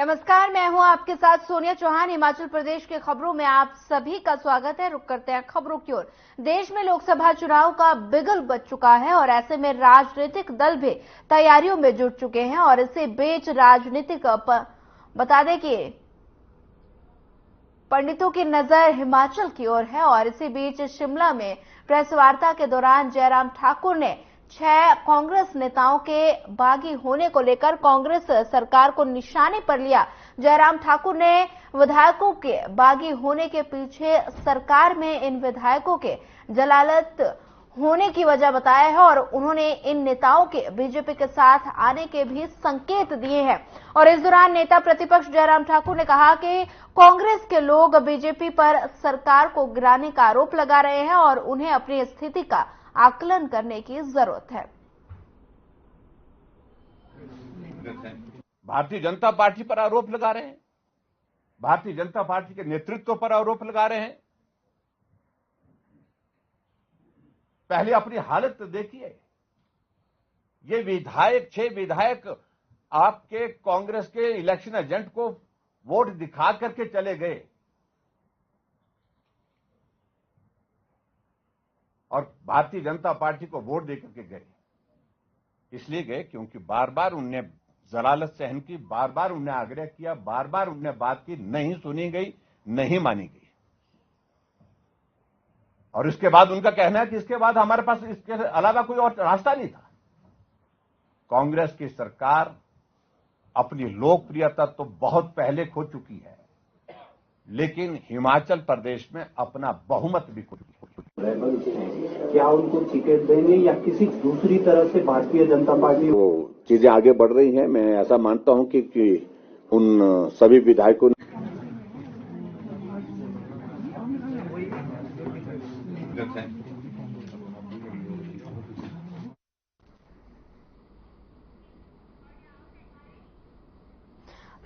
नमस्कार, मैं हूं आपके साथ सोनिया चौहान। हिमाचल प्रदेश के खबरों में आप सभी का स्वागत है। रुक करते हैं खबरों की ओर। देश में लोकसभा चुनाव का बिगुल बज चुका है और ऐसे में राजनीतिक दल भी तैयारियों में जुट चुके हैं और इसी बीच राजनीतिक बता दें कि पंडितों की नजर हिमाचल की ओर है और इसी बीच शिमला में प्रेस वार्ता के दौरान जयराम ठाकुर ने 6 कांग्रेस नेताओं के बागी होने को लेकर कांग्रेस सरकार को निशाने पर लिया। जयराम ठाकुर ने विधायकों के बागी होने के पीछे सरकार में इन विधायकों के जलालत होने की वजह बताया है और उन्होंने इन नेताओं के बीजेपी के साथ आने के भी संकेत दिए हैं। और इस दौरान नेता प्रतिपक्ष जयराम ठाकुर ने कहा कि कांग्रेस के लोग बीजेपी पर सरकार को गिराने का आरोप लगा रहे हैं और उन्हें अपनी स्थिति का आकलन करने की जरूरत है। भारतीय जनता पार्टी पर आरोप लगा रहे हैं, भारतीय जनता पार्टी के नेतृत्व पर आरोप लगा रहे हैं। पहले अपनी हालत तो देखिए। ये विधायक 6 विधायक आपके कांग्रेस के इलेक्शन एजेंट को वोट दिखा करके चले गए और भारतीय जनता पार्टी को वोट देकर के गए। इसलिए गए क्योंकि बार बार उनने जलालत सहन की, बार बार उनने आग्रह किया, बार बार उनने बात की, नहीं सुनी गई, नहीं मानी गई। और इसके बाद उनका कहना है कि इसके बाद हमारे पास इसके अलावा कोई और रास्ता नहीं था। कांग्रेस की सरकार अपनी लोकप्रियता तो बहुत पहले खो चुकी है, लेकिन हिमाचल प्रदेश में अपना बहुमत भी खो चुकी है। क्या उनको टिकट देंगे या किसी दूसरी तरह से भारतीय जनता पार्टी? वो चीजें आगे बढ़ रही हैं। मैं ऐसा मानता हूं कि उन सभी विधायकों ने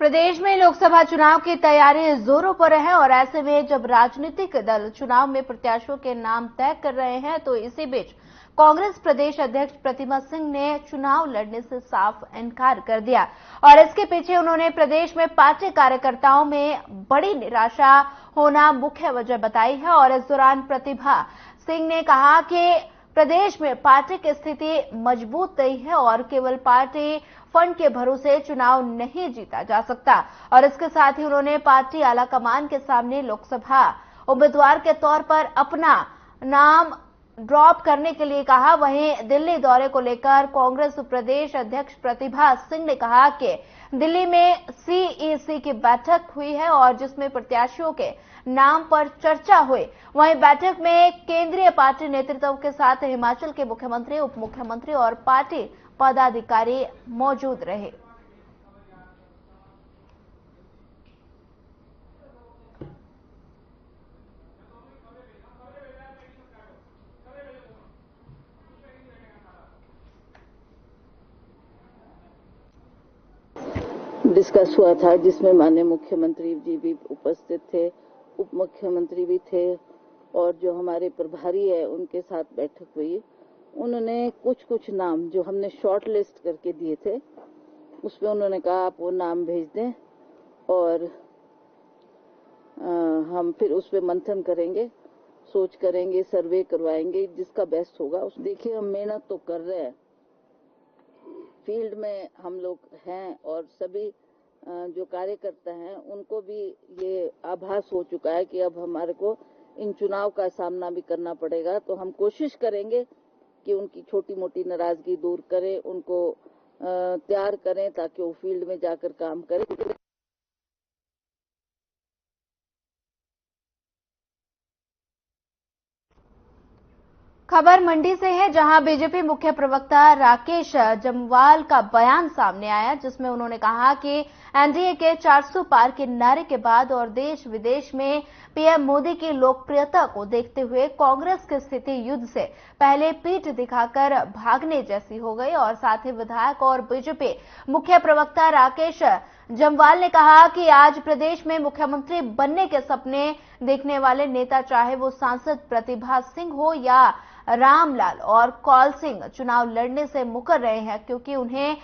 प्रदेश में लोकसभा चुनाव की तैयारी जोरों पर है और ऐसे में जब राजनीतिक दल चुनाव में प्रत्याशियों के नाम तय कर रहे हैं तो इसी बीच कांग्रेस प्रदेश अध्यक्ष प्रतिमा सिंह ने चुनाव लड़ने से साफ इनकार कर दिया और इसके पीछे उन्होंने प्रदेश में पार्टी कार्यकर्ताओं में बड़ी निराशा होना मुख्य वजह बताई है। और इस दौरान प्रतिभा सिंह ने कहा कि प्रदेश में पार्टी की स्थिति मजबूत नहीं है और केवल पार्टी फंड के भरोसे चुनाव नहीं जीता जा सकता। और इसके साथ ही उन्होंने पार्टी आलाकमान के सामने लोकसभा उम्मीदवार के तौर पर अपना नाम ड्रॉप करने के लिए कहा। वहीं दिल्ली दौरे को लेकर कांग्रेस प्रदेश अध्यक्ष प्रतिभा सिंह ने कहा कि दिल्ली में सीईसी की बैठक हुई है और जिसमें प्रत्याशियों के नाम पर चर्चा हुई। वहीं बैठक में केंद्रीय पार्टी नेतृत्व के साथ हिमाचल के मुख्यमंत्री, उप मुख्यमंत्री और पार्टी पदाधिकारी मौजूद रहे। डिस्कस हुआ था जिसमें माननीय मुख्यमंत्री जी भी उपस्थित थे, उप मुख्यमंत्री भी थे और जो हमारे प्रभारी है उनके साथ बैठक हुई। उन्होंने कुछ नाम जो हमने शॉर्ट लिस्ट करके दिए थे उसमें उन्होंने कहा आप वो नाम भेज दें और हम फिर उस पर मंथन करेंगे, सोच करेंगे, सर्वे करवाएंगे, जिसका बेस्ट होगा उस। देखिए हम मेहनत तो कर रहे हैं, फील्ड में हम लोग हैं और सभी जो कार्यकर्ता हैं उनको भी ये आभास हो चुका है कि अब हमारे को इन चुनाव का सामना भी करना पड़ेगा। तो हम कोशिश करेंगे कि उनकी छोटी मोटी नाराजगी दूर करें, उनको तैयार करें ताकि वो फील्ड में जाकर काम करें। खबर मंडी से है जहां बीजेपी मुख्य प्रवक्ता राकेश जम्वाल का बयान सामने आया जिसमें उन्होंने कहा कि एनडीए के 400 पार के नारे के बाद और देश विदेश में पीएम मोदी की लोकप्रियता को देखते हुए कांग्रेस की स्थिति युद्ध से पहले पीठ दिखाकर भागने जैसी हो गई। और साथ ही विधायक और बीजेपी मुख्य प्रवक्ता राकेश जम्वाल ने कहा कि आज प्रदेश में मुख्यमंत्री बनने के सपने देखने वाले नेता, चाहे वो सांसद प्रतिभा सिंह हो या रामलाल और कौल सिंह, चुनाव लड़ने से मुकर रहे हैं क्योंकि उन्हें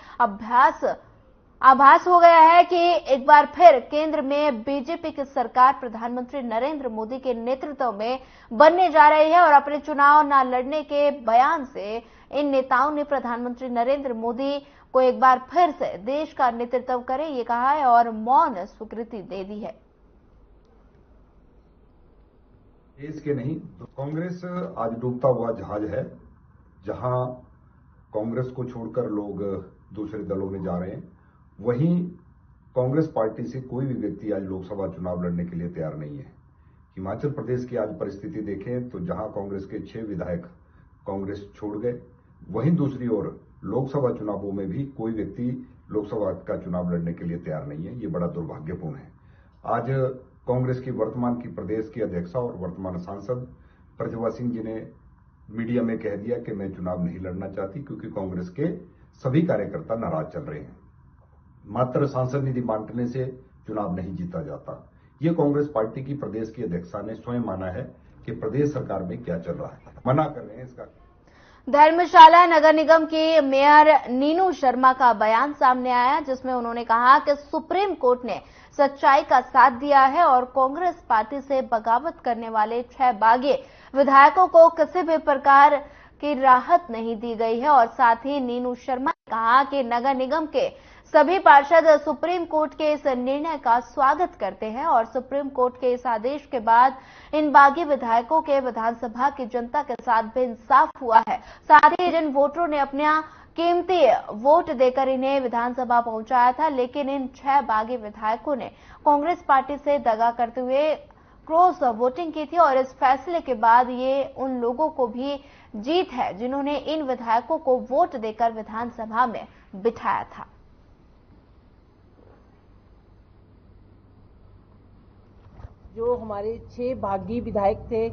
आभास हो गया है कि एक बार फिर केंद्र में बीजेपी की सरकार प्रधानमंत्री नरेंद्र मोदी के नेतृत्व में बनने जा रही है और अपने चुनाव न लड़ने के बयान से इन नेताओं ने प्रधानमंत्री नरेंद्र मोदी को एक बार फिर से देश का नेतृत्व करे ये कहा है और मौन स्वीकृति दे दी है। देश के नहीं तो कांग्रेस आज डूबता हुआ जहाज है, जहां कांग्रेस को छोड़कर लोग दूसरे दलों में जा रहे हैं, वहीं कांग्रेस पार्टी से कोई भी व्यक्ति आज लोकसभा चुनाव लड़ने के लिए तैयार नहीं है। हिमाचल प्रदेश की आज परिस्थिति देखें तो जहां कांग्रेस के 6 विधायक कांग्रेस छोड़ गए, वहीं दूसरी ओर लोकसभा चुनावों में भी कोई व्यक्ति लोकसभा का चुनाव लड़ने के लिए तैयार नहीं है। ये बड़ा दुर्भाग्यपूर्ण है। आज कांग्रेस की वर्तमान की प्रदेश की अध्यक्षा और वर्तमान सांसद प्रतिभा सिंह जी ने मीडिया में कह दिया कि मैं चुनाव नहीं लड़ना चाहती, क्योंकि कांग्रेस के सभी कार्यकर्ता नाराज चल रहे हैं। मात्र सांसद निधि बांटने से चुनाव नहीं जीता जाता। ये कांग्रेस पार्टी की प्रदेश की अध्यक्षा ने स्वयं माना है कि प्रदेश सरकार में क्या चल रहा है, मना कर रहे हैं इसका। धर्मशाला नगर निगम की मेयर नीनू शर्मा का बयान सामने आया, जिसमें उन्होंने कहा कि सुप्रीम कोर्ट ने सच्चाई का साथ दिया है और कांग्रेस पार्टी से बगावत करने वाले 6 बागी विधायकों को किसी भी प्रकार की राहत नहीं दी गई है। और साथ ही नीनू शर्मा ने कहा कि नगर निगम के सभी पार्षद सुप्रीम कोर्ट के इस निर्णय का स्वागत करते हैं और सुप्रीम कोर्ट के इस आदेश के बाद इन बागी विधायकों के विधानसभा की जनता के साथ भी इंसाफ हुआ है। साथ ही जिन वोटरों ने अपना कीमती वोट देकर इन्हें विधानसभा पहुंचाया था, लेकिन इन 6 बागी विधायकों ने कांग्रेस पार्टी से दगा करते हुए क्रॉस वोटिंग की थी और इस फैसले के बाद ये उन लोगों को भी जीत है जिन्होंने इन विधायकों को वोट देकर विधानसभा में बिठाया था। जो हमारे 6 बागी विधायक थे,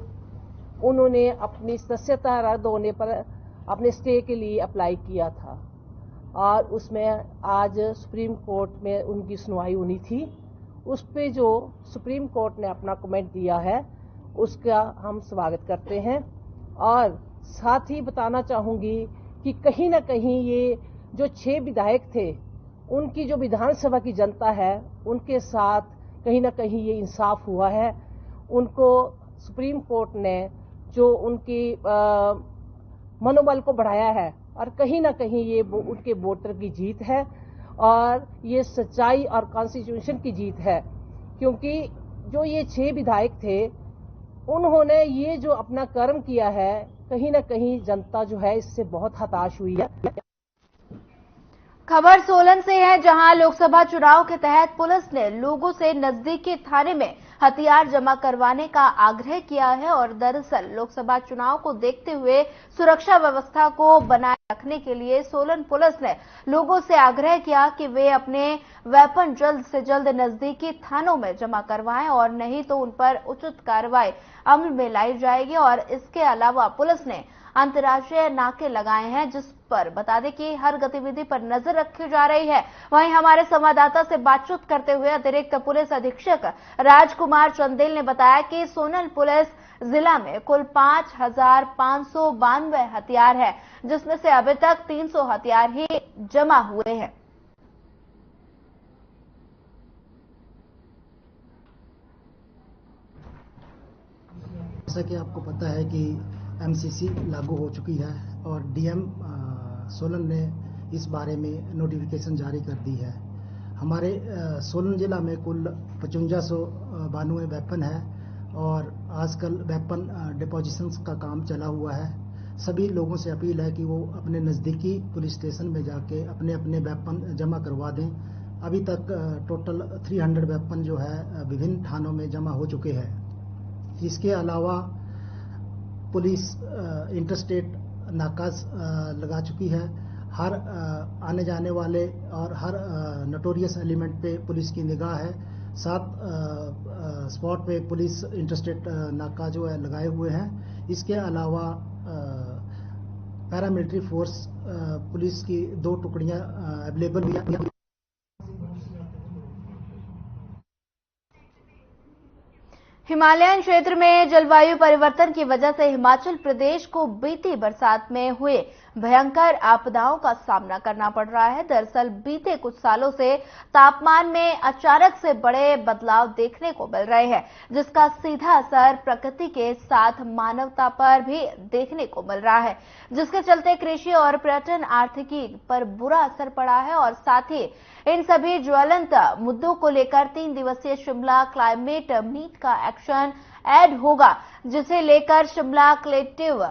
उन्होंने अपनी सदस्यता रद्द होने पर अपने स्टे के लिए अप्लाई किया था और उसमें आज सुप्रीम कोर्ट में उनकी सुनवाई होनी थी। उस पे जो सुप्रीम कोर्ट ने अपना कमेंट दिया है उसका हम स्वागत करते हैं और साथ ही बताना चाहूंगी कि कहीं ना कहीं ये जो 6 विधायक थे, उनकी जो विधानसभा की जनता है उनके साथ कहीं ना कहीं ये इंसाफ हुआ है। उनको सुप्रीम कोर्ट ने जो उनकी मनोबल को बढ़ाया है और कहीं ना कहीं ये उनके वोटर की जीत है और ये सच्चाई और कॉन्स्टिट्यूशन की जीत है, क्योंकि जो ये 6 विधायक थे उन्होंने ये जो अपना कर्म किया है, कहीं ना कहीं जनता जो है इससे बहुत हताश हुई है। खबर सोलन से है, जहां लोकसभा चुनाव के तहत पुलिस ने लोगों से नजदीकी थाने में हथियार जमा करवाने का आग्रह किया है और दरअसल लोकसभा चुनाव को देखते हुए सुरक्षा व्यवस्था को बनाए रखने के लिए सोलन पुलिस ने लोगों से आग्रह किया कि वे अपने वेपन जल्द से जल्द नजदीकी थानों में जमा करवाएं और नहीं तो उन पर उचित कार्रवाई अमल में लाई जाएगी। और इसके अलावा पुलिस ने अंतर्राष्ट्रीय नाके लगाए हैं, जिस पर बता दें कि हर गतिविधि पर नजर रखी जा रही है। वहीं हमारे संवाददाता से बातचीत करते हुए अतिरिक्त पुलिस अधीक्षक राजकुमार चंदेल ने बताया कि सोलन पुलिस जिला में कुल 5,592 हथियार है, जिसमें से अभी तक 300 हथियार ही जमा हुए हैं। जैसा कि आपको पता है कि एमसीसी लागू हो चुकी है और डीएम सोलन ने इस बारे में नोटिफिकेशन जारी कर दी है। हमारे सोलन जिला में कुल 5592 वेपन है और आजकल वेपन डिपोजिशंस का काम चला हुआ है। सभी लोगों से अपील है कि वो अपने नज़दीकी पुलिस स्टेशन में जाके अपने अपने वेपन जमा करवा दें। अभी तक टोटल 300 वेपन जो है विभिन्न थानों में जमा हो चुके हैं। इसके अलावा पुलिस इंटरस्टेट नाकाज लगा चुकी है। हर आने जाने वाले और हर नोटोरियस एलिमेंट पे पुलिस की निगाह है। 7 स्पॉट पे पुलिस इंटरस्टेट नाका जो है लगाए हुए हैं। इसके अलावा पैरामिलिट्री फोर्स पुलिस की 2 टुकड़ियां अवेलेबल भी हैं। हिमालयन क्षेत्र में जलवायु परिवर्तन की वजह से हिमाचल प्रदेश को बीती बरसात में हुए भयंकर आपदाओं का सामना करना पड़ रहा है। दरअसल बीते कुछ सालों से तापमान में अचानक से बड़े बदलाव देखने को मिल रहे हैं, जिसका सीधा असर प्रकृति के साथ मानवता पर भी देखने को मिल रहा है, जिसके चलते कृषि और पर्यटन आर्थिकी पर बुरा असर पड़ा है। और साथ ही इन सभी ज्वलंत मुद्दों को लेकर 3 दिवसीय शिमला क्लाइमेट मीट का एक्शन ऐड होगा, जिसे लेकर शिमला कलेक्टिव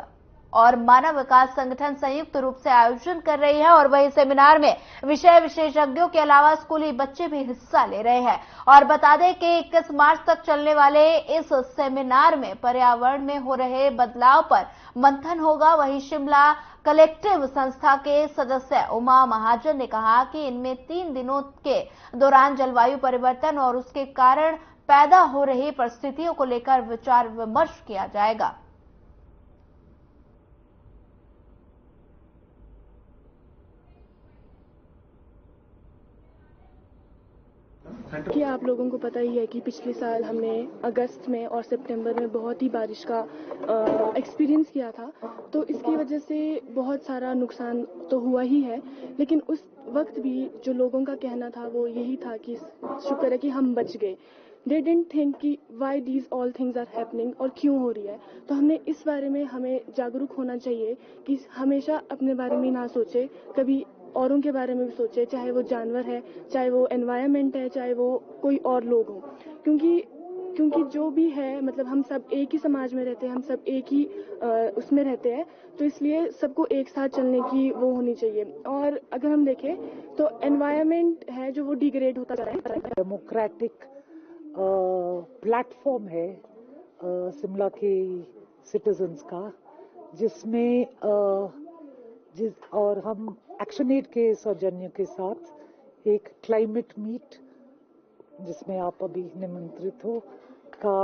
और मानव विकास संगठन संयुक्त रूप से आयोजन कर रही है। और वही सेमिनार में विषय विशेषज्ञों के अलावा स्कूली बच्चे भी हिस्सा ले रहे हैं। और बता दें कि 21 मार्च तक चलने वाले इस सेमिनार में पर्यावरण में हो रहे बदलाव पर मंथन होगा। वहीं शिमला कलेक्टिव संस्था के सदस्य उमा महाजन ने कहा कि इनमें 3 दिनों के दौरान जलवायु परिवर्तन और उसके कारण पैदा हो रही परिस्थितियों को लेकर विचार विमर्श किया जाएगा। कि आप लोगों को पता ही है कि पिछले साल हमने अगस्त में और सितंबर में बहुत ही बारिश का एक्सपीरियंस किया था, तो इसकी वजह से बहुत सारा नुकसान तो हुआ ही है। लेकिन उस वक्त भी जो लोगों का कहना था वो यही था कि शुक्र है कि हम बच गए। दे डिडंट थिंक कि why these all things are happening, और क्यों हो रही है। तो हमने इस बारे में हमें जागरूक होना चाहिए कि हमेशा अपने बारे में ना सोचे, कभी औरों के बारे में भी सोचे, चाहे वो जानवर है, चाहे वो एनवायरनमेंट है, चाहे वो कोई और लोग हों। क्योंकि जो भी है, मतलब हम सब एक ही समाज में रहते हैं, हम सब एक ही उसमें रहते हैं, तो इसलिए सबको एक साथ चलने की वो होनी चाहिए। और अगर हम देखें तो एनवायरनमेंट है जो वो डिग्रेड होता जा रहा है। डेमोक्रेटिक प्लेटफॉर्म है शिमला के सिटीजन्स का, जिसमें और हम एक्शन एड के सौजन्य के साथ एक क्लाइमेट मीट, जिसमें आप अभी निमंत्रित हो, का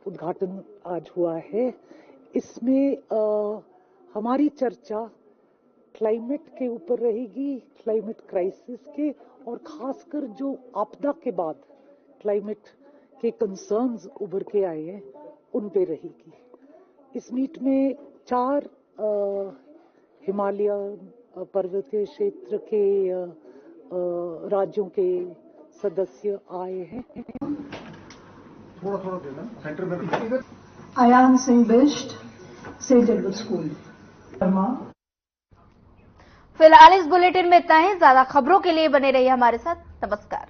उद्घाटन आज हुआ है। इसमें हमारी चर्चा क्लाइमेट के ऊपर रहेगी, क्लाइमेट क्राइसिस के, और खासकर जो आपदा के बाद क्लाइमेट के कंसर्न्स उभर के आए हैं उन पे रहेगी। इस मीट में 4 हिमालय पर्वतीय क्षेत्र के राज्यों के सदस्य आए हैं। थोड़ा देना सेंटर में। Ayan Singh Bisht, saint Edward school. फिलहाल इस बुलेटिन में इतना ही। ज्यादा खबरों के लिए बने रहिए हमारे साथ। नमस्कार।